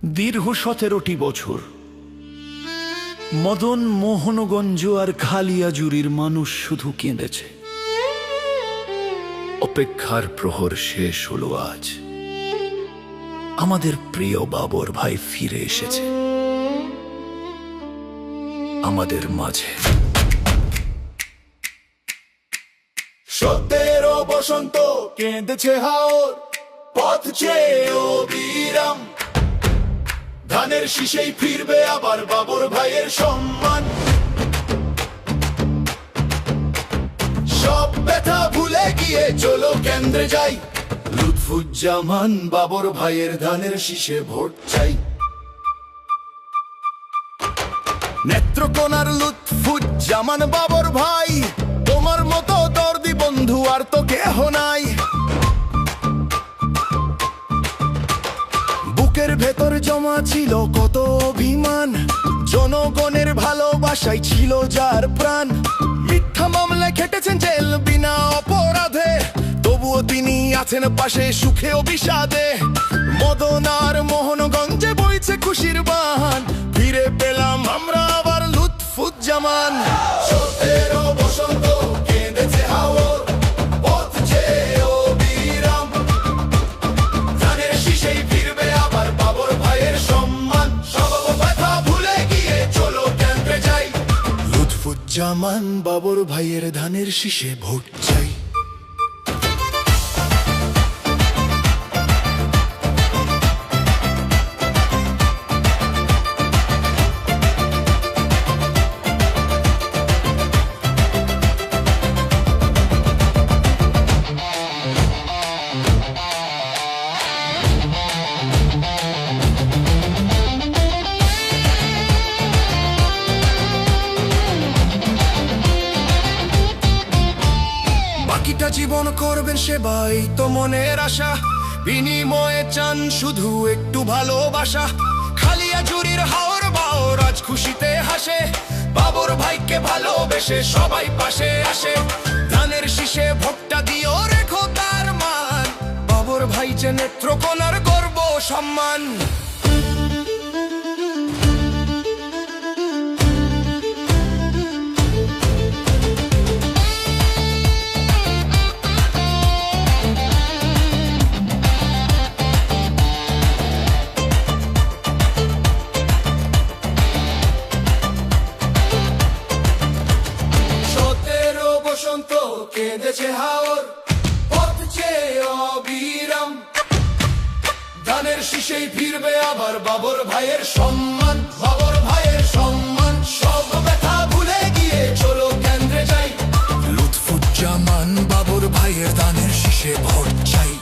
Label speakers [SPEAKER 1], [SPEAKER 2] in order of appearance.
[SPEAKER 1] দীর্ঘ 17টি বছর মদন মোহনগঞ্জ আর খালিয়াজুরির মানুষ শুধু কেঁদেছে। অপেক্ষার প্রহর শেষ হলো আজ। আমাদের প্রিয় বাবর ভাই ফিরে এসেছে আমাদের মাঝে।
[SPEAKER 2] সত্যের বসন্ত কেঁদেছে হাওর, পথ চেয়ে অবিরাম। ধানের শীষেই ফিরবে আবার বাবর ভাইয়ের সম্মান। সব ব্যথা ভুলে গিয়ে চলো কেন্দ্রে যাই। লুৎফুজ্জামান বাবর ভাইয়ের ধানের শীষে ভোট চাই। নেত্রকোনার লুৎফুজ্জামান বাবর ভাই, তোমার মতো দর্দি বন্ধু আর তো কেহ নাই। বুকের ভেতর জমা ছিল কত অভিমান, জনগণের ভালোবাসাই ছিল যার প্রাণ। মিথ্যা মামলায় খেটেছেন জেল বিনা অপরাধে, তবুও তিনি আছেন পাশে সুখে ও বিষাদে। মদন আর মোহনগঞ্জে বইছে খুশির বাহান, ফিরে পেলাম আমরা আবার লুৎফুজ্জামান। সত্যের বসন্ত কেঁদেছে হাওর, পথ চেয়ে অবিরাম। ধানের শীষেই ফিরবে আবার বাবর ভাইয়ের সম্মান। সব ব্যথা ভুলে গিয়ে চলো কেন্দ্রে যাই। লুৎফুজ্জামান বাবর ভাইয়ের ধানের শীষে ভোট চাই। বাকিটা জীবন করবেন সেবাই তো মনের আশা, বিনিময়ে চান শুধু একটু ভালোবাসা। খালিয়াজুরির হাওর বাওর আজ খুশিতে হাসে, বাবর ভাইকে ভালোবেসে সবাই পাশে আসে। ধানের শীষে ভোটটা দিও রেখো তার মান, বাবর ভাই যে নেত্রকোনার গর্ব সম্মান। বসন্ত কেঁদেছে হাওর, পথ চেয়ে অবিরাম। ধানের শীষেই ফিরবে আবার বাবর ভাইয়ের সম্মান। বাবর ভাইয়ের সম্মান, সব ব্যথা ভুলে গিয়ে চলো কেন্দ্রে যাই। লুৎফুজ্জামান বাবর ভাইয়ের ধানের শীষে ভোট চাই।